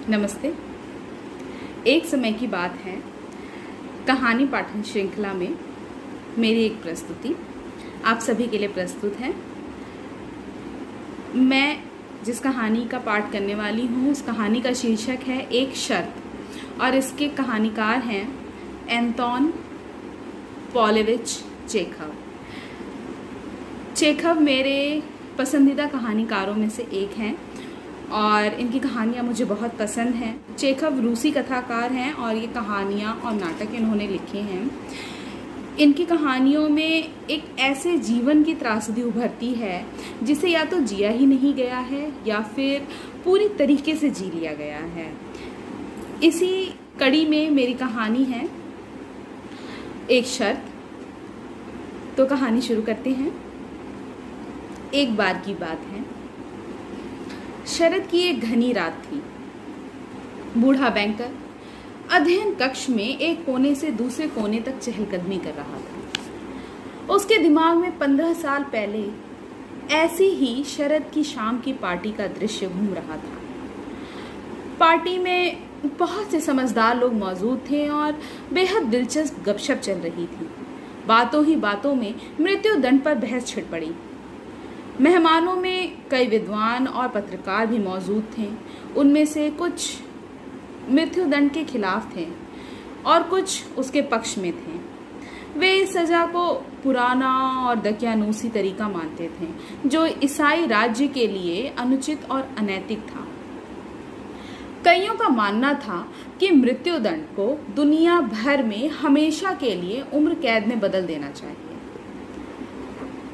नमस्ते। एक समय की बात है, कहानी पाठन श्रृंखला में मेरी एक प्रस्तुति आप सभी के लिए प्रस्तुत है। मैं जिस कहानी का पाठ करने वाली हूँ उस कहानी का शीर्षक है एक शर्त और इसके कहानीकार हैं एंटोन पॉव्लोविच चेखव। चेखव मेरे पसंदीदा कहानीकारों में से एक हैं और इनकी कहानियाँ मुझे बहुत पसंद हैं। चेखव रूसी कथाकार हैं और ये कहानियाँ और नाटक इन्होंने लिखे हैं। इनकी कहानियों में एक ऐसे जीवन की त्रासदी उभरती है जिसे या तो जिया ही नहीं गया है या फिर पूरी तरीके से जी लिया गया है। इसी कड़ी में मेरी कहानी है एक शर्त। तो कहानी शुरू करते हैं। एक बार की बात है, शरद की एक घनी रात थी। बूढ़ा बैंकर अध्ययन कक्ष में एक कोने से दूसरे कोने तक चहलकदमी कर रहा था। उसके दिमाग में 15 साल पहले ऐसी ही शरद की शाम की पार्टी का दृश्य घूम रहा था। पार्टी में बहुत से समझदार लोग मौजूद थे और बेहद दिलचस्प गपशप चल रही थी। बातों ही बातों में मृत्यु दंड पर बहस छिड़ पड़ी। मेहमानों में कई विद्वान और पत्रकार भी मौजूद थे। उनमें से कुछ मृत्युदंड के खिलाफ थे और कुछ उसके पक्ष में थे। वे इस सजा को पुराना और दकियानूसी तरीका मानते थे जो ईसाई राज्य के लिए अनुचित और अनैतिक था। कईयों का मानना था कि मृत्युदंड को दुनिया भर में हमेशा के लिए उम्र कैद में बदल देना चाहिए।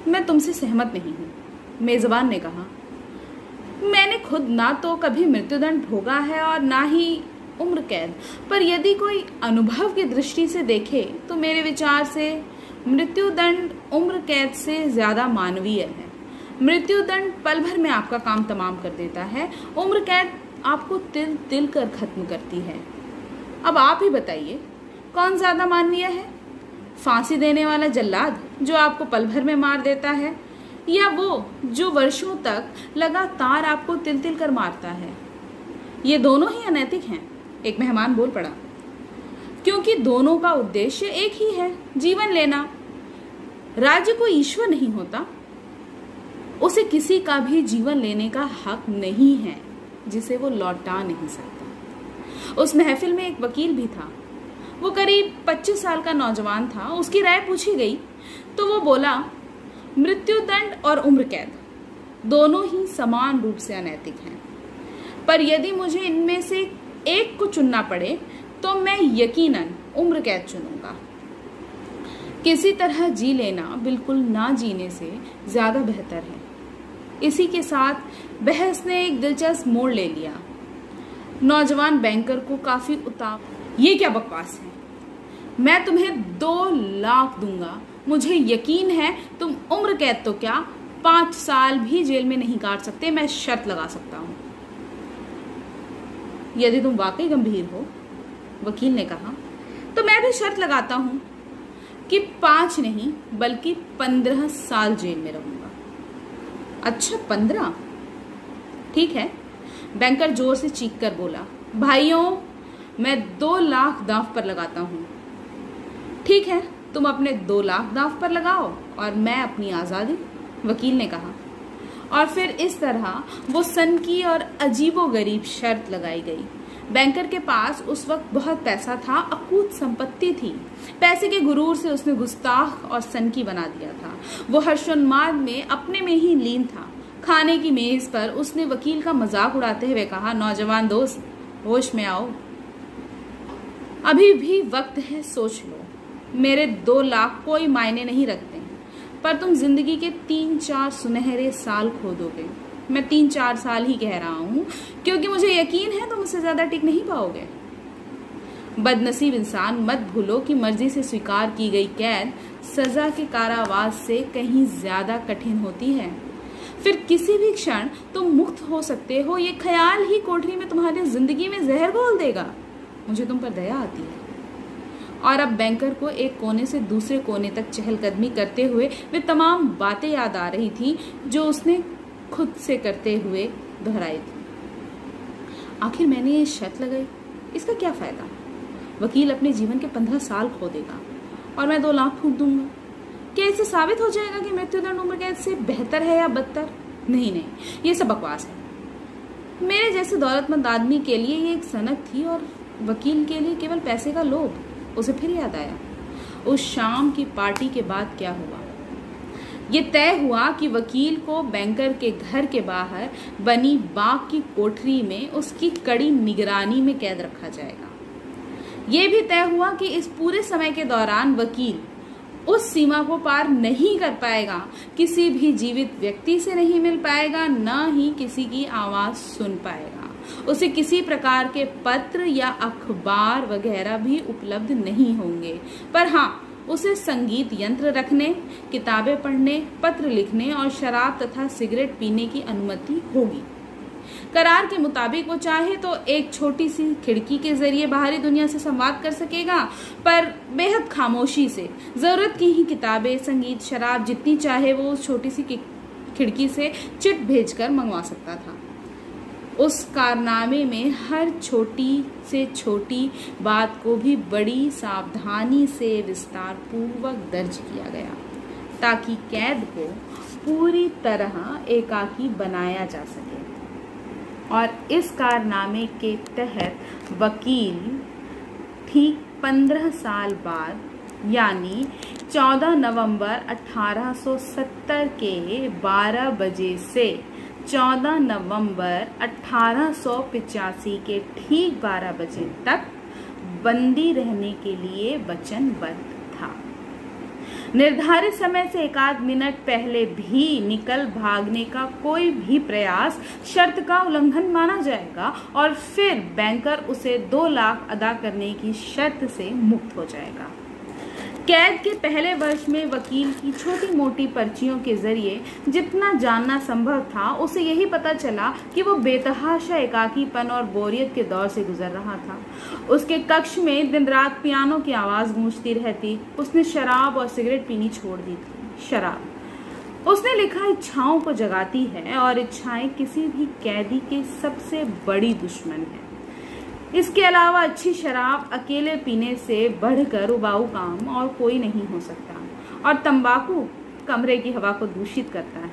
मैं तुमसे सहमत नहीं हूँ, मेजबान ने कहा। मैंने खुद ना तो कभी मृत्युदंड भोगा है और ना ही उम्र कैद, पर यदि कोई अनुभव की दृष्टि से देखे तो मेरे विचार से मृत्युदंड उम्र कैद से ज्यादा मानवीय है। मृत्युदंड पल भर में आपका काम तमाम कर देता है, उम्र कैद आपको तिल तिल कर खत्म करती है। अब आप ही बताइए कौन ज्यादा मानवीय है? फांसी देने वाला जल्लाद जो आपको पल भर में मार देता है, या वो जो वर्षों तक लगातार आपको तिल तिल कर मारता है? ये दोनों ही अनैतिक हैं, एक मेहमान बोल पड़ा, क्योंकि दोनों का उद्देश्य एक ही है, जीवन लेना। राज्य को ईश्वर नहीं होता, उसे किसी का भी जीवन लेने का हक नहीं है जिसे वो लौटा नहीं सकता। उस महफिल में एक वकील भी था। वो करीब 25 साल का नौजवान था। उसकी राय पूछी गई तो वो बोला, मृत्युदंड और उम्र कैद दोनों ही समान रूप से अनैतिक हैं, पर यदि मुझे इनमें से एक को चुनना पड़े तो मैं यकीनन उम्र कैद चुनूंगा। किसी तरह जी लेना बिल्कुल ना जीने से ज्यादा बेहतर है। इसी के साथ बहस ने एक दिलचस्प मोड़ ले लिया। नौजवान बैंकर को काफी उताव, ये क्या बकवास है? मैं तुम्हें 2 लाख दूंगा। मुझे यकीन है तुम उम्र कैद तो क्या 5 साल भी जेल में नहीं काट सकते। मैं शर्त लगा सकता हूं। यदि तुम वाकई गंभीर हो, वकील ने कहा, तो मैं भी शर्त लगाता हूं कि 5 नहीं बल्कि 15 साल जेल में रहूंगा। अच्छा 15? ठीक है, बैंकर जोर से चीख कर बोला। भाइयों, मैं 2 लाख दांव पर लगाता हूं। ठीक है, तुम अपने 2 लाख दांव पर लगाओ और मैं अपनी आजादी, वकील ने कहा। और फिर इस तरह वो सनकी और अजीबोगरीब शर्त लगाई गई। बैंकर के पास उस वक्त बहुत पैसा था, अकूत संपत्ति थी। पैसे के गुरूर से उसने गुस्ताख और सनकी बना दिया था। वो हर्षोन्माद में अपने में ही लीन था। खाने की मेज पर उसने वकील का मजाक उड़ाते हुए कहा, नौजवान दोस्त, होश में आओ, अभी भी वक्त है, सोच लो। मेरे 2 लाख कोई मायने नहीं रखते हैं, पर तुम जिंदगी के 3-4 सुनहरे साल खो दोगे। मैं 3-4 साल ही कह रहा हूं क्योंकि मुझे यकीन है तुम उससे ज्यादा टिक नहीं पाओगे। बदनसीब इंसान, मत भूलो कि मर्जी से स्वीकार की गई कैद सजा के कारावास से कहीं ज्यादा कठिन होती है। फिर किसी भी क्षण तुम मुक्त हो सकते हो। ये ख्याल ही कोठरी में तुम्हारी जिंदगी में जहर घोल देगा। मुझे तुम पर दया आती है। और अब बैंकर को एक कोने से दूसरे कोने तक चहलकदमी करते हुए वे तमाम बातें याद आ रही थी जो उसने खुद से करते हुए दोहराई थी। आखिर मैंने ये शर्त लगाई, इसका क्या फ़ायदा? वकील अपने जीवन के 15 साल खो देगा और मैं 2 लाख फूंक दूंगा। क्या इससे साबित हो जाएगा कि मृत्युदंड उम्र कैद से बेहतर है या बदतर? नहीं, ये सब बकवास है। मेरे जैसे दौलतमंद आदमी के लिए ये एक सनक थी और वकील के लिए केवल पैसे का लोभ। उसे फिर याद आया उस शाम की पार्टी के बाद क्या हुआ। ये तय हुआ कि वकील को बैंकर के घर के बाहर बनी बाग की कोठरी में उसकी कड़ी निगरानी में कैद रखा जाएगा। ये भी तय हुआ कि इस पूरे समय के दौरान वकील उस सीमा को पार नहीं कर पाएगा, किसी भी जीवित व्यक्ति से नहीं मिल पाएगा, न ही किसी की आवाज सुन पाएगा। उसे किसी प्रकार के पत्र या अखबार वगैरह भी उपलब्ध नहीं होंगे। पर हाँ, उसे संगीत यंत्र रखने, किताबें पढ़ने, पत्र लिखने और शराब तथा सिगरेट पीने की अनुमति होगी। करार के मुताबिक वो चाहे तो एक छोटी सी खिड़की के जरिए बाहरी दुनिया से संवाद कर सकेगा, पर बेहद खामोशी से। जरूरत की ही किताबें, संगीत, शराब जितनी चाहे वो उस छोटी सी खिड़की से चिट भेजकर मंगवा सकता था। उस कारनामे में हर छोटी से छोटी बात को भी बड़ी सावधानी से विस्तार पूर्वक दर्ज किया गया, ताकि कैद को पूरी तरह एकाकी बनाया जा सके। और इस कारनामे के तहत वकील ठीक 15 साल बाद यानी 14 नवंबर 1870 के 12 बजे से 14 नवंबर 1885 के ठीक 12 बजे तक बंदी रहने के लिए वचनबद्ध था। निर्धारित समय से 1 मिनट पहले भी निकल भागने का कोई भी प्रयास शर्त का उल्लंघन माना जाएगा और फिर बैंकर उसे 2 लाख अदा करने की शर्त से मुक्त हो जाएगा। कैद के पहले वर्ष में वकील की छोटी मोटी पर्चियों के जरिए जितना जानना संभव था, उसे यही पता चला कि वो बेतहाशा एकाकीपन और बोरियत के दौर से गुजर रहा था। उसके कक्ष में दिन रात पियानो की आवाज गूंजती रहती। उसने शराब और सिगरेट पीनी छोड़ दी थी। शराब, उसने लिखा, इच्छाओं को जगाती है और इच्छाएं किसी भी कैदी के सबसे बड़ी दुश्मन है। इसके अलावा अच्छी शराब अकेले पीने से बढ़कर उबाऊ काम और कोई नहीं हो सकता, और तंबाकू कमरे की हवा को दूषित करता है।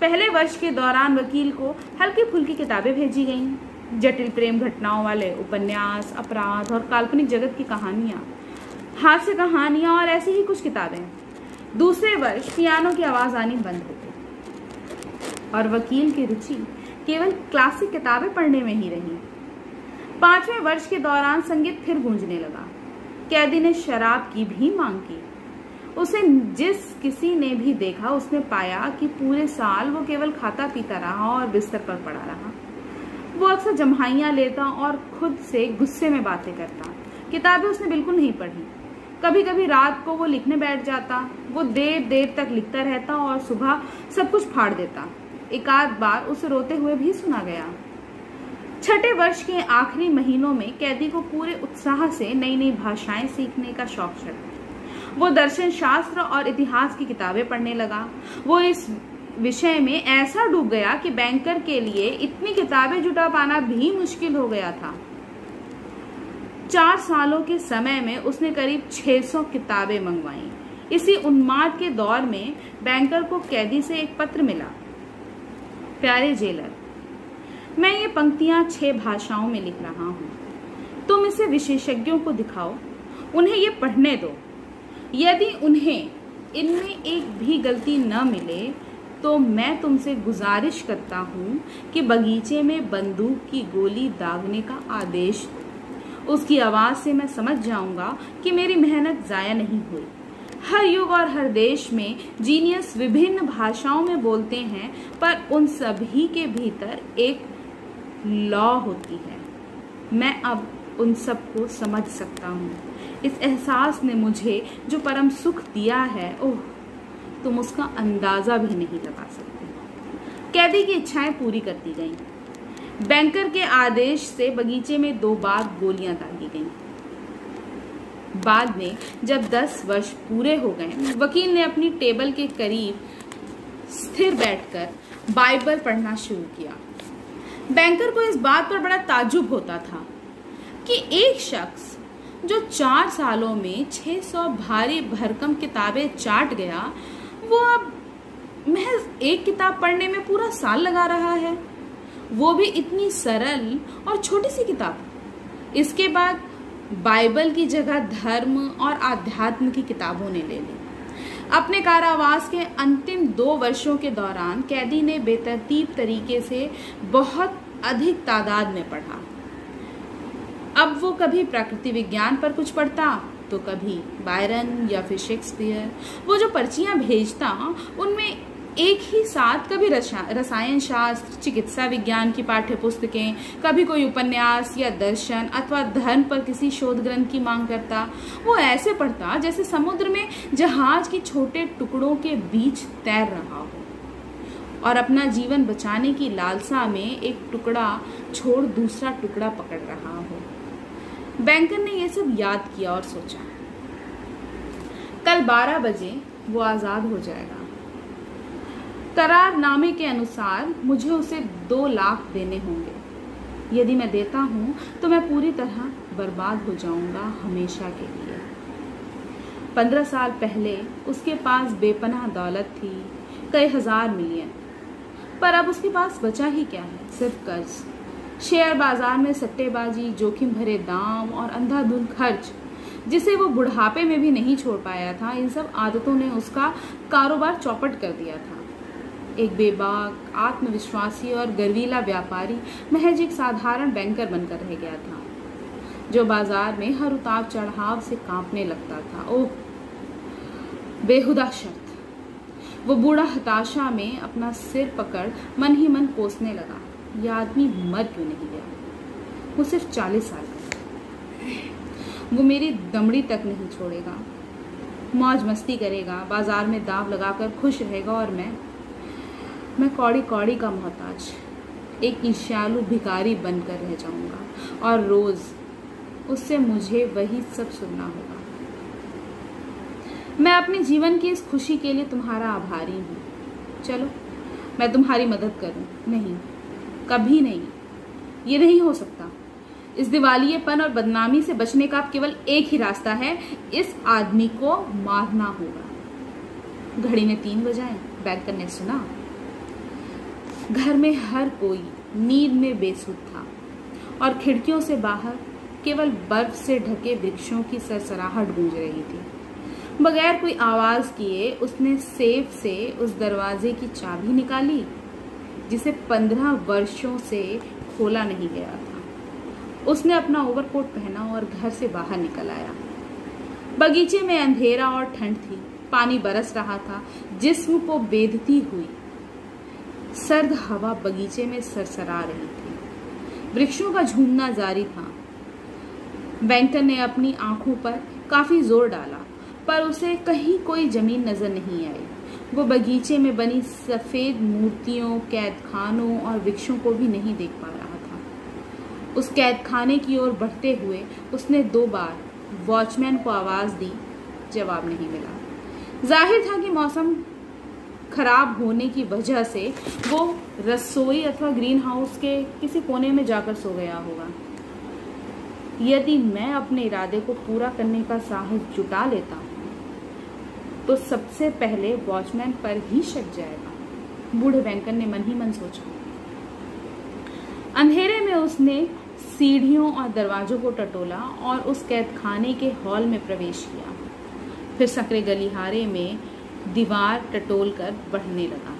पहले वर्ष के दौरान वकील को हल्की फुल्की किताबें भेजी गईं, जटिल प्रेम घटनाओं वाले उपन्यास, अपराध और काल्पनिक जगत की कहानियां, हास्य कहानियां और ऐसी ही कुछ किताबें। दूसरे वर्ष पियानो की आवाज आनी बंद हो गई और वकील की रुचि केवल क्लासिक किताबें पढ़ने में ही रही। 5वें वर्ष के दौरान संगीत फिर गूंजने लगा। कैदी ने शराब की भी मांग की। उसे जिस किसी ने भी देखा, उसने पाया कि पूरे साल वो केवल खाता पीता रहा और बिस्तर पर पड़ा रहा। वो अक्सर जम्हाइयां लेता और खुद से गुस्से में बातें करता। किताबें उसने बिल्कुल नहीं पढ़ी। कभी कभी रात को वो लिखने बैठ जाता। वो देर देर तक लिखता रहता और सुबह सब कुछ फाड़ देता। 1 आध बार उसे रोते हुए भी सुना गया। 6ठे वर्ष के आखिरी महीनों में कैदी को पूरे उत्साह से नई नई भाषाएं सीखने का शौक चढ़ा। वो दर्शन शास्त्र और इतिहास की किताबें पढ़ने लगा। वो इस विषय में ऐसा डूब गया कि बैंकर के लिए इतनी किताबें जुटा पाना भी मुश्किल हो गया था। 4 सालों के समय में उसने करीब 600 किताबें मंगवाई। इसी उन्माद के दौर में बैंकर को कैदी से एक पत्र मिला। प्यारे जेलर, मैं ये पंक्तियां 6 भाषाओं में लिख रहा हूँ। तुम इसे विशेषज्ञों को दिखाओ, उन्हें ये पढ़ने दो। यदि उन्हें इनमें एक भी गलती न मिले तो मैं तुमसे गुजारिश करता हूँ कि बगीचे में बंदूक की गोली दागने का आदेश दो। उसकी आवाज़ से मैं समझ जाऊंगा कि मेरी मेहनत ज़ाया नहीं हुई। हर युग और हर देश में जीनियस विभिन्न भाषाओं में बोलते हैं, पर उन सभी के भीतर एक लॉ होती है। मैं अब उन सबको समझ सकता हूँ। इस एहसास ने मुझे जो परम सुख दिया है, ओह, तुम उसका अंदाजा भी नहीं लगा सकते। कैदी की इच्छाएं पूरी कर दी गईं। बैंकर के आदेश से बगीचे में 2 बार गोलियां दागी गईं। बाद में जब 10 वर्ष पूरे हो गए, वकील ने अपनी टेबल के करीब स्थिर बैठकर बाइबल पढ़ना शुरू किया। बैंकर को इस बात पर बड़ा ताज्जुब होता था कि एक शख्स जो 4 सालों में 600 भारी भरकम किताबें चाट गया, वो अब महज एक किताब पढ़ने में पूरा साल लगा रहा है, वो भी इतनी सरल और छोटी सी किताब। इसके बाद बाइबल की जगह धर्म और आध्यात्म की किताबों ने ले ली। अपने कारावास के अंतिम 2 वर्षों के दौरान कैदी ने बेतरतीब तरीके से बहुत अधिक तादाद में पढ़ा। अब वो कभी प्रकृति विज्ञान पर कुछ पढ़ता तो कभी बायरन या फिर शेक्सपियर। वो जो पर्चियां भेजता उनमें एक ही साथ कभी रसायन शास्त्र, चिकित्सा विज्ञान की पाठ्य पुस्तकें, कभी कोई उपन्यास या दर्शन अथवा धर्म पर किसी शोध ग्रंथ की मांग करता। वो ऐसे पढ़ता जैसे समुद्र में जहाज के छोटे टुकड़ों के बीच तैर रहा हो और अपना जीवन बचाने की लालसा में एक टुकड़ा छोड़ दूसरा टुकड़ा पकड़ रहा हो। बैंकर ने ये सब याद किया और सोचा, कल 12 बजे वो आजाद हो जाएगा। करारनामे के अनुसार मुझे उसे 2 लाख देने होंगे। यदि मैं देता हूं तो मैं पूरी तरह बर्बाद हो जाऊंगा हमेशा के लिए। 15 साल पहले उसके पास बेपनाह दौलत थी, कई हजार मिलियन, पर अब उसके पास बचा ही क्या है, सिर्फ कर्ज। शेयर बाजार में सट्टेबाजी, जोखिम भरे दाम और अंधाधुंध खर्च, जिसे वो बुढ़ापे में भी नहीं छोड़ पाया था, इन सब आदतों ने उसका कारोबार चौपट कर दिया था। एक बेबाक, आत्मविश्वासी और गर्वीला व्यापारी महज एक साधारण बैंकर बनकर रह गया था, जो बाजार में हर उतार चढ़ाव से कांपने लगता था। ओह, बेहुदा शर्त। वो बूढ़ा हताशा में अपना सिर पकड़ मन ही मन कोसने लगा, यह आदमी मर क्यों नहीं गया? वो सिर्फ 40 साल का। वो मेरी दमड़ी तक नहीं छोड़ेगा, मौज मस्ती करेगा, बाजार में दांव लगाकर खुश रहेगा, और मैं कौड़ी कौड़ी का मोहताज, एक ईर्ष्यालु भिखारी बनकर रह जाऊंगा और रोज उससे मुझे वही सब सुनना होगा। मैं अपने जीवन की इस खुशी के लिए तुम्हारा आभारी हूँ। चलो मैं तुम्हारी मदद करूँ। नहीं, कभी नहीं, ये नहीं हो सकता। इस दिवालियेपन और बदनामी से बचने का अब केवल एक ही रास्ता है, इस आदमी को मारना होगा। घड़ी ने 3 बजाए। बैंकर ने सुना। घर में हर कोई नींद में बेसुध था और खिड़कियों से बाहर केवल बर्फ से ढके वृक्षों की सरसराहट गूंज रही थी। बगैर कोई आवाज किए उसने सेफ से उस दरवाजे की चाबी निकाली, जिसे 15 वर्षों से खोला नहीं गया था। उसने अपना ओवरकोट पहना और घर से बाहर निकल आया। बगीचे में अंधेरा और ठंड थी, पानी बरस रहा था, जिस्म को बेधती हुई सर्द हवा बगीचे में सरसरा रही थी। वृक्षों का झूमना जारी था। बैंकर ने अपनी आंखों पर काफी जोर डाला, पर उसे कहीं कोई जमीन नजर नहीं आई। वो बगीचे में बनी सफेद मूर्तियों, कैदखानों और वृक्षों को भी नहीं देख पा रहा था। उस कैदखाने की ओर बढ़ते हुए उसने 2 बार वॉचमैन को आवाज दी, जवाब नहीं मिला। जाहिर था कि मौसम खराब होने की वजह से वो रसोई अथवा ग्रीन हाउस के किसी कोने में जाकर सो गया होगा। यदि मैं अपने इरादे को पूरा करने का साहस जुटा लेता हूँ तो सबसे पहले वॉचमैन पर ही शक जाएगा, बूढ़े बैंकर ने मन ही मन सोचा। अंधेरे में उसने सीढ़ियों और दरवाजों को टटोला और उस कैदखाने के हॉल में प्रवेश किया। फिर संकरे गलिहारे में दीवार टटोल कर बढ़ने लगा।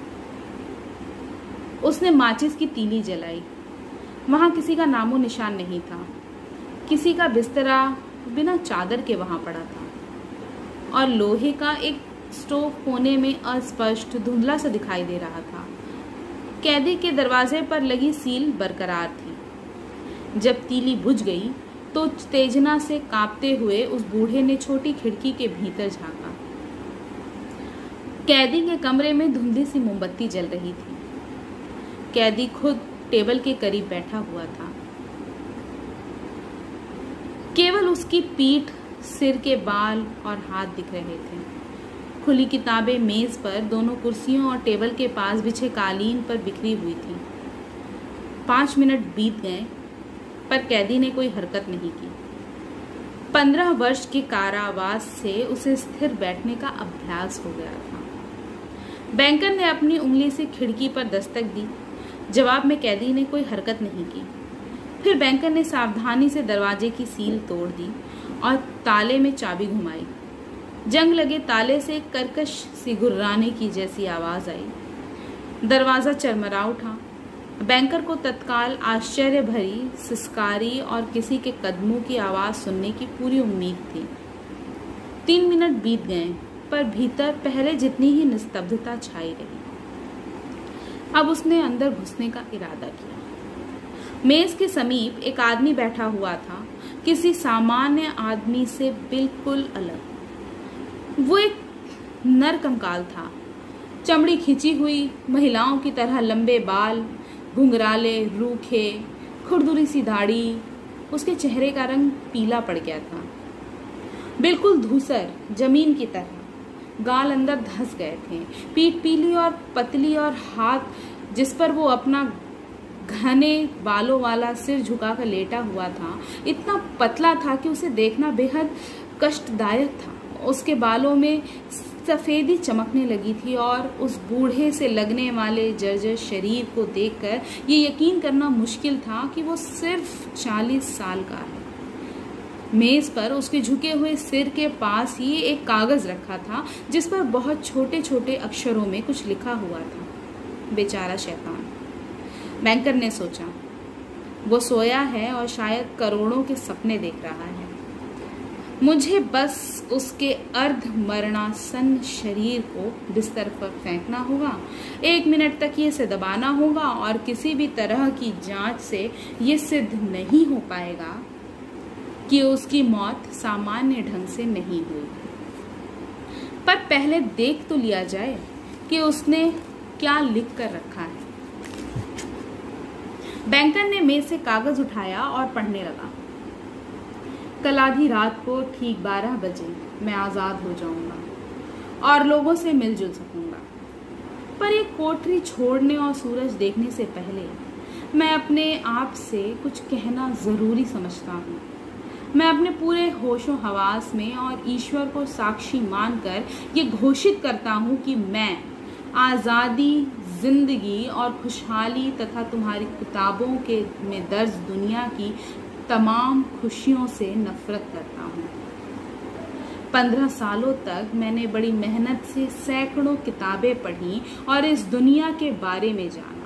उसने माचिस की तीली जलाई। वहां किसी का नामो निशान नहीं था। किसी का बिस्तरा बिना चादर के वहां पड़ा था और लोहे का एक स्टोव कोने में अस्पष्ट धुंधला सा दिखाई दे रहा था। कैदी के दरवाजे पर लगी सील बरकरार थी। जब तीली बुझ गई तो उत्तेजना से कांपते हुए उस बूढ़े ने छोटी खिड़की के भीतर झांका। कैदी के कमरे में धुंधली सी मोमबत्ती जल रही थी। कैदी खुद टेबल के करीब बैठा हुआ था। केवल उसकी पीठ, सिर के बाल और हाथ दिख रहे थे। खुली किताबें मेज पर दोनों कुर्सियों और टेबल के पास बिछे कालीन पर बिखरी हुई थी। 5 मिनट बीत गए पर कैदी ने कोई हरकत नहीं की। 15 वर्ष के कारावास से उसे स्थिर बैठने का अभ्यास हो गया था। बैंकर ने अपनी उंगली से खिड़की पर दस्तक दी। जवाब में कैदी ने कोई हरकत नहीं की। फिर बैंकर ने सावधानी से दरवाजे की सील तोड़ दी और ताले में चाबी घुमाई। जंग लगे ताले से एक कर्कश सी गुर्राने की जैसी आवाज आई। दरवाजा चरमरा उठा। बैंकर को तत्काल आश्चर्य भरी सिसकारी और किसी के कदमों की आवाज सुनने की पूरी उम्मीद थी। 3 मिनट बीत गए पर भीतर पहले जितनी ही निस्तब्धता छाई रही। अब उसने अंदर घुसने का इरादा किया। मेज के समीप एक आदमी बैठा हुआ था, किसी सामान्य आदमी से बिल्कुल अलग। वो एक नर कंकाल था। चमड़ी खिंची हुई, महिलाओं की तरह लंबे बाल, घुंघराले, रूखे, खुरदुरी सी दाढ़ी। उसके चेहरे का रंग पीला पड़ गया था, बिल्कुल धूसर, जमीन की तरह। गाल अंदर धंस गए थे। पीठ पीली और पतली और हाथ जिस पर वो अपना घने बालों वाला सिर झुकाकर लेटा हुआ था, इतना पतला था कि उसे देखना बेहद कष्टदायक था। उसके बालों में सफेदी चमकने लगी थी और उस बूढ़े से लगने वाले जर्जर शरीर को देखकर ये यकीन करना मुश्किल था कि वो सिर्फ 40 साल का है। मेज पर उसके झुके हुए सिर के पास ही एक कागज रखा था जिस पर बहुत छोटे छोटे अक्षरों में कुछ लिखा हुआ था। बेचारा शैतान, बैंकर ने सोचा। वो सोया है और शायद करोड़ों के सपने देख रहा है। मुझे बस उसके अर्ध मरणासन शरीर को बिस्तर पर फेंकना होगा। 1 मिनट तक ये इसे दबाना होगा और किसी भी तरह की जांच से ये सिद्ध नहीं हो पाएगा कि उसकी मौत सामान्य ढंग से नहीं हुई। पर पहले देख तो लिया जाए कि उसने क्या लिख कर रखा है। बैंकर ने मेज से कागज उठाया और पढ़ने लगा। कल आधी रात को ठीक 12 बजे मैं आजाद हो जाऊंगा और लोगों से मिलजुल सकूंगा। पर ये कोठरी छोड़ने और सूरज देखने से पहले मैं अपने आप से कुछ कहना जरूरी समझता हूँ। मैं अपने पूरे होशो हवास में और ईश्वर को साक्षी मानकर ये घोषित करता हूँ कि मैं आज़ादी, जिंदगी और खुशहाली तथा तुम्हारी किताबों के में दर्ज दुनिया की तमाम खुशियों से नफरत करता हूँ। 15 सालों तक मैंने बड़ी मेहनत से सैकड़ों किताबें पढ़ी और इस दुनिया के बारे में जाना।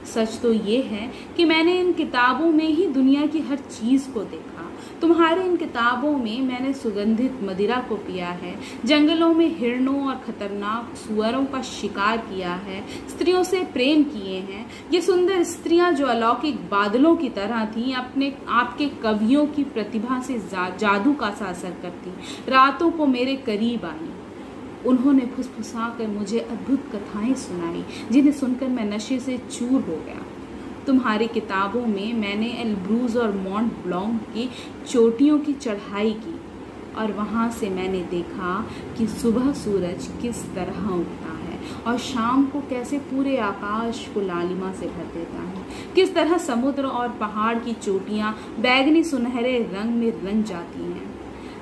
सच तो ये है कि मैंने इन किताबों में ही दुनिया की हर चीज को देखा। तुम्हारे इन किताबों में मैंने सुगंधित मदिरा को पिया है, जंगलों में हिरणों और खतरनाक सुअरों का शिकार किया है, स्त्रियों से प्रेम किए हैं। ये सुंदर स्त्रियां जो अलौकिक बादलों की तरह थीं, अपने आपके कवियों की प्रतिभा से जादू का सा असर करती, रातों को मेरे करीब आई। उन्होंने फुसफुसाकर मुझे अद्भुत कथाएं सुनाई जिन्हें सुनकर मैं नशे से चूर हो गया। तुम्हारी किताबों में मैंने एल्ब्रूज और मॉन्ट ब्लॉन्क की चोटियों की चढ़ाई की और वहाँ से मैंने देखा कि सुबह सूरज किस तरह उगता है और शाम को कैसे पूरे आकाश को लालिमा से भर देता है, किस तरह समुद्र और पहाड़ की चोटियाँ बैगनी सुनहरे रंग में रंग जाती हैं।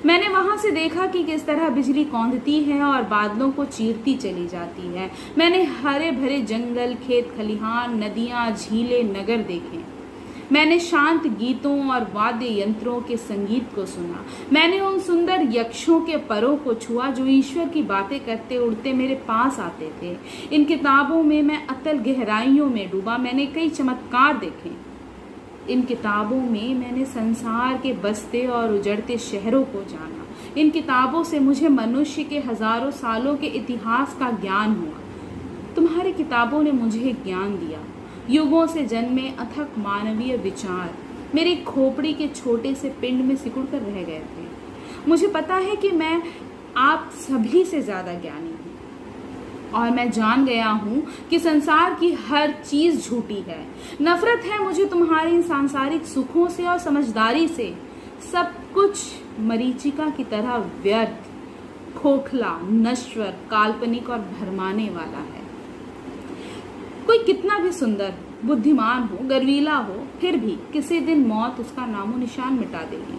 मैंने वहां से देखा कि किस तरह बिजली कौंधती है और बादलों को चीरती चली जाती है। मैंने हरे भरे जंगल, खेत खलिहान, नदियां, झीलें, नगर देखे। मैंने शांत गीतों और वाद्य यंत्रों के संगीत को सुना। मैंने उन सुंदर यक्षों के परों को छुआ जो ईश्वर की बातें करते उड़ते मेरे पास आते थे। इन किताबों में मैं अतल गहराइयों में डूबा। मैंने कई चमत्कार देखे। इन किताबों में मैंने संसार के बसते और उजड़ते शहरों को जाना। इन किताबों से मुझे मनुष्य के हजारों सालों के इतिहास का ज्ञान हुआ। तुम्हारी किताबों ने मुझे ज्ञान दिया। युगों से जन्मे अथक मानवीय विचार मेरी खोपड़ी के छोटे से पिंड में सिकुड़ कर रह गए थे। मुझे पता है कि मैं आप सभी से ज्यादा ज्ञानी हूँ और मैं जान गया हूँ कि संसार की हर चीज झूठी है। नफरत है मुझे तुम्हारी इन सांसारिक सुखों से और समझदारी से। सब कुछ मरीचिका की तरह व्यर्थ, खोखला, नश्वर, काल्पनिक और भरमाने वाला है। कोई कितना भी सुंदर बुद्धिमान हो, गर्वीला हो, फिर भी किसी दिन मौत उसका नामो निशान मिटा देगी,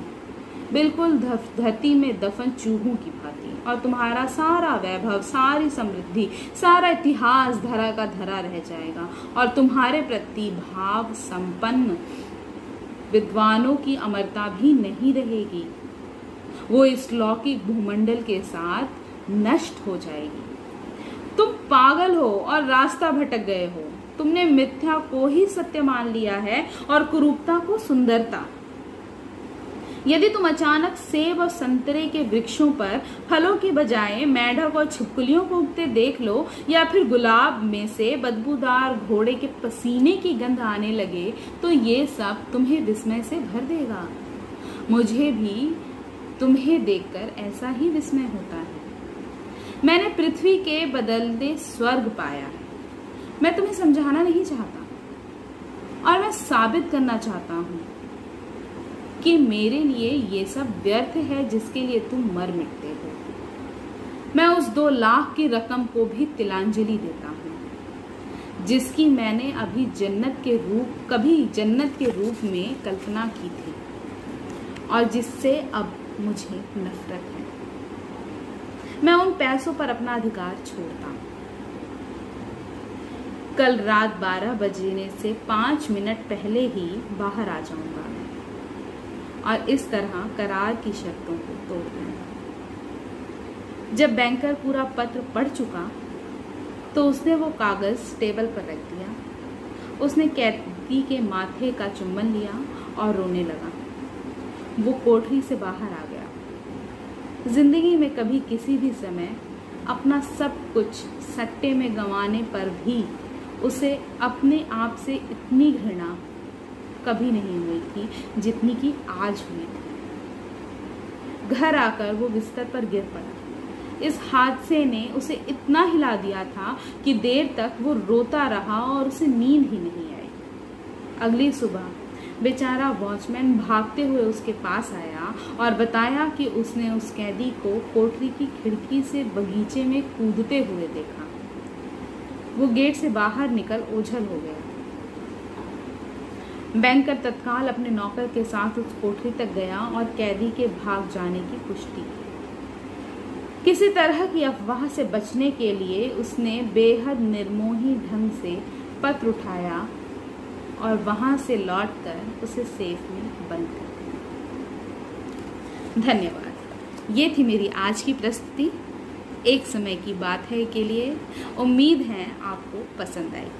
बिल्कुल धरती में दफन चूहों की भांति। और तुम्हारा सारा वैभव, सारी समृद्धि, सारा इतिहास धरा का धरा रह जाएगा। और तुम्हारे प्रति भाव संपन्न विद्वानों की अमरता भी नहीं रहेगी, वो इस लौकिक भूमंडल के साथ नष्ट हो जाएगी। तुम पागल हो और रास्ता भटक गए हो। तुमने मिथ्या को ही सत्य मान लिया है और कुरूपता को सुंदरता। यदि तुम अचानक सेब और संतरे के वृक्षों पर फलों की बजाय मेंढक और छिपकलियों को उगते देख लो, या फिर गुलाब में से बदबूदार घोड़े के पसीने की गंध आने लगे, तो ये सब तुम्हें विस्मय से भर देगा। मुझे भी तुम्हें देखकर ऐसा ही विस्मय होता है। मैंने पृथ्वी के बदलते स्वर्ग पाया है। मैं तुम्हें समझाना नहीं चाहता, और मैं साबित करना चाहता हूँ कि मेरे लिए ये सब व्यर्थ है जिसके लिए तुम मर मिटते हो। मैं उस 2 लाख की रकम को भी तिलांजलि देता हूँ जिसकी मैंने कभी जन्नत के रूप में कल्पना की थी, और जिससे अब मुझे नफरत है। मैं उन पैसों पर अपना अधिकार छोड़ता हूँ। कल रात 12 बजने से 5 मिनट पहले ही बाहर आ जाऊंगा और इस तरह करार की शर्तों को तोड़ दूंगा। जब बैंकर पूरा पत्र पढ़ चुका तो उसने वो कागज टेबल पर रख दिया। उसने कैदी के माथे का चुम्बन लिया और रोने लगा। वो कोठरी से बाहर आ गया। जिंदगी में कभी किसी भी समय अपना सब कुछ सट्टे में गंवाने पर भी उसे अपने आप से इतनी घृणा कभी नहीं हुई थी जितनी कि आज हुई थी। घर आकर वो बिस्तर पर गिर पड़ा। इस हादसे ने उसे इतना हिला दिया था कि देर तक वो रोता रहा और उसे नींद ही नहीं आई। अगली सुबह बेचारा वॉचमैन भागते हुए उसके पास आया और बताया कि उसने उस कैदी को कोठरी की खिड़की से बगीचे में कूदते हुए देखा। वो गेट से बाहर निकल ओझल हो गया। बैंकर तत्काल अपने नौकर के साथ उस कोठरी तक गया और कैदी के भाग जाने की पुष्टि की। किसी तरह की अफवाह से बचने के लिए उसने बेहद निर्मोही ढंग से पत्र उठाया और वहां से लौटकर उसे सेफ में बंद कर दिया। धन्यवाद। ये थी मेरी आज की प्रस्तुति एक समय की बात है के लिए। उम्मीद है आपको पसंद आई।